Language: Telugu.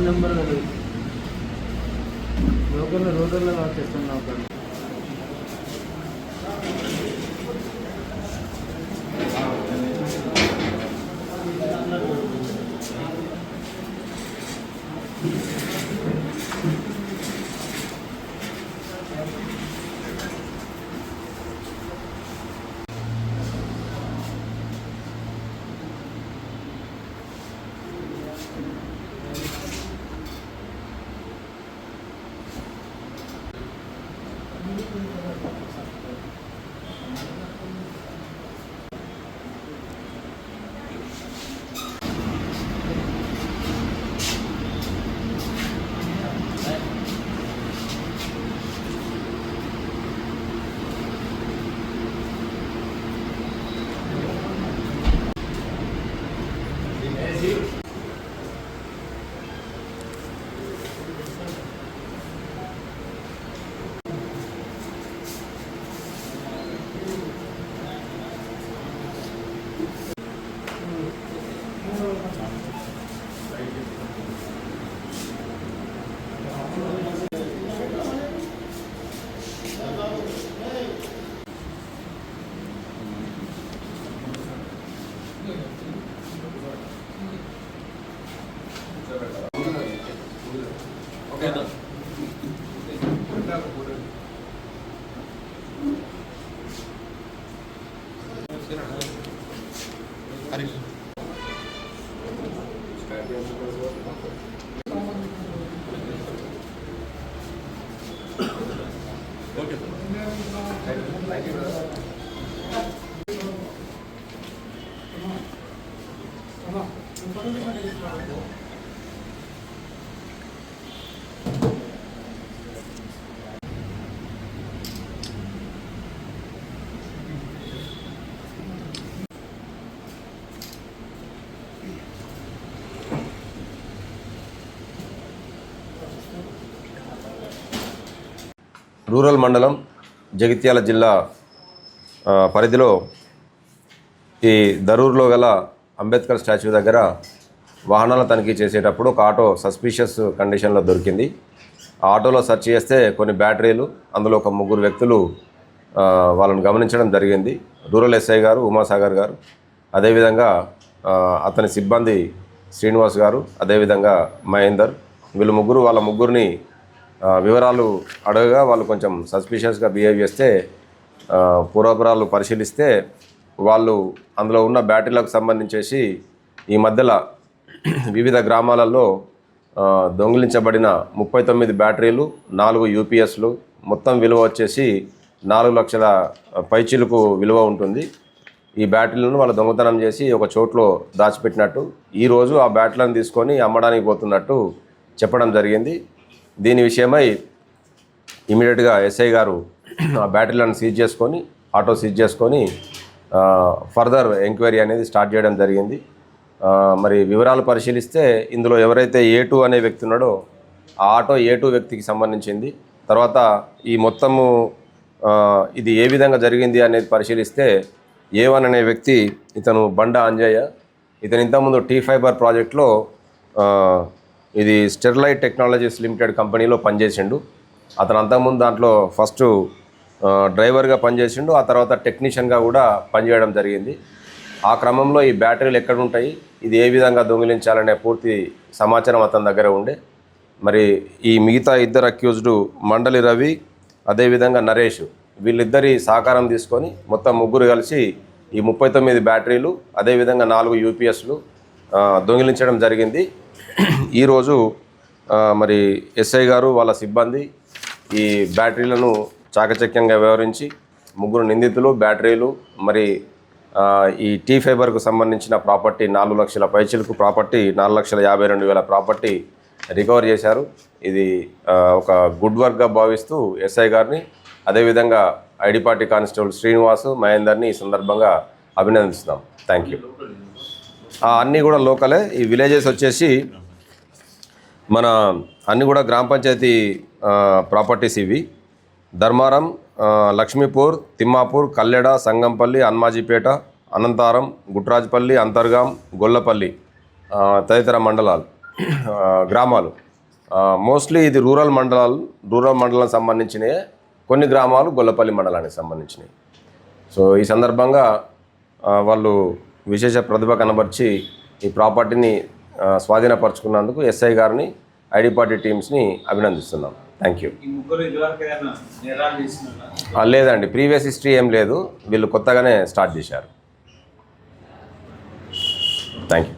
నెంబర్ రోడ్లలో చేస్తున్నాం. రూరల్ మండలం జగిత్యాల జిల్లా పరిధిలో ఈ దరూర్లో గల అంబేద్కర్ స్టాచ్యూ దగ్గర వాహనాల తనిఖీ చేసేటప్పుడు ఒక ఆటో సస్పీషియస్ కండిషన్లో దొరికింది. ఆ ఆటోలో సెర్చ్ చేస్తే కొన్ని బ్యాటరీలు, అందులో ఒక 3 వ్యక్తులు వాళ్ళని గమనించడం జరిగింది. రూరల్ ఎస్ఐ గారు, ఉమాసాగర్ గారు, అదేవిధంగా అతని సిబ్బంది శ్రీనివాస్ గారు, అదేవిధంగా మహేందర్, వీళ్ళు ముగ్గురు వాళ్ళ ముగ్గురిని వివరాలు అడగగా వాళ్ళు కొంచెం సస్పిషియస్గా బిహేవ్ చేస్తే పూర్వపురాలు పరిశీలిస్తే వాళ్ళు అందులో ఉన్న బ్యాటరీలకు సంబంధించేసి ఈ మధ్యలో వివిధ గ్రామాలలో దొంగిలించబడిన 39 బ్యాటరీలు, 4 యూపీఎస్లు, మొత్తం విలువ వచ్చేసి 4 లక్షల పైచిలుకు విలువ ఉంటుంది. ఈ బ్యాటరీలను వాళ్ళు దొంగతనం చేసి ఒక చోట్లో దాచిపెట్టినట్టు, ఈరోజు ఆ బ్యాటరీలను తీసుకొని అమ్మడానికి పోతున్నట్టు చెప్పడం జరిగింది. దీని విషయమై ఇమీడియట్గా ఎస్ఐ గారు ఆ బ్యాటరీలను సీజ్ చేసుకొని, ఆటో సీజ్ చేసుకొని ఫర్దర్ ఎంక్వైరీ అనేది స్టార్ట్ చేయడం జరిగింది. మరి వివరాలు పరిశీలిస్తే ఇందులో ఎవరైతే A2 అనే వ్యక్తి ఉన్నాడో ఆ ఆటో A2 వ్యక్తికి సంబంధించింది. తర్వాత ఈ మొత్తము ఇది ఏ విధంగా జరిగింది అనేది పరిశీలిస్తే A1 అనే వ్యక్తి, ఇతను బండ అంజయ్య, ఇతను ఇంతకుముందు టీ ఫైబర్ ప్రాజెక్ట్లో ఇది స్టెర్లైట్ టెక్నాలజీస్ లిమిటెడ్ కంపెనీలో పనిచేసిండు. అతను అంతకుముందు దాంట్లో ఫస్ట్ డ్రైవర్గా పనిచేసిండు, ఆ తర్వాత టెక్నీషియన్గా కూడా పనిచేయడం జరిగింది. ఆ క్రమంలో ఈ బ్యాటరీలు ఎక్కడ ఉంటాయి, ఇది ఏ విధంగా దొంగిలించాలనే పూర్తి సమాచారం అతని దగ్గర ఉండే. మరి ఈ మిగతా 2 అక్యూజ్డ్ మండలి రవి, అదేవిధంగా నరేష్, వీళ్ళిద్దరి సహకారం తీసుకొని మొత్తం 3 కలిసి ఈ 39 బ్యాటరీలు, అదేవిధంగా 4 యూపీఎస్లు దొంగిలించడం జరిగింది. ఈరోజు మరి ఎస్ఐ గారు వాళ్ళ సిబ్బంది ఈ బ్యాటరీలను చాకచక్యంగా వ్యవహరించి 3 నిందితులు, బ్యాటరీలు, మరి ఈ టీ ఫైబర్కు సంబంధించిన ప్రాపర్టీ 4 లక్షల పైచిలకు ప్రాపర్టీ, 4,52,000 ప్రాపర్టీ రికవర్ చేశారు. ఇది ఒక గుడ్ వర్క్గా భావిస్తూ ఎస్ఐ గారిని, అదేవిధంగా ఐడి పార్టీ కానిస్టేబుల్ శ్రీనివాసు, మహేందర్ని ఈ సందర్భంగా అభినందిస్తున్నాం. Thank you. అన్నీ కూడా లోకలే. ఈ విలేజెస్ వచ్చేసి మన అన్నీ కూడా గ్రామ పంచాయతీ ప్రాపర్టీస్ ఇవి. ధర్మారం, లక్ష్మీపూర్, తిమ్మాపూర్, కల్లెడ, సంగంపల్లి, అన్మాజీపేట, అనంతారం, గుట్రాజ్పల్లి, అంతర్గాం, గొల్లపల్లి తదితర మండలాలు గ్రామాలు. మోస్ట్లీ ఇది రూరల్ మండలం సంబంధించినవి. కొన్ని గ్రామాలు గొల్లపల్లి మండలానికి సంబంధించినవి. సో ఈ సందర్భంగా వాళ్ళు విశేష ప్రతిభ కనబర్చి ఈ ప్రాపర్టీని స్వాధీనపరచుకున్నందుకు ఎస్ఐ గారిని, ఐడి పార్టీ టీమ్స్ని అభినందిస్తున్నాం. Thank you. లేదండి, ప్రీవియస్ హిస్టరీ ఏం లేదు. వీళ్ళు కొత్తగానే స్టార్ట్ చేశారు. Thank you.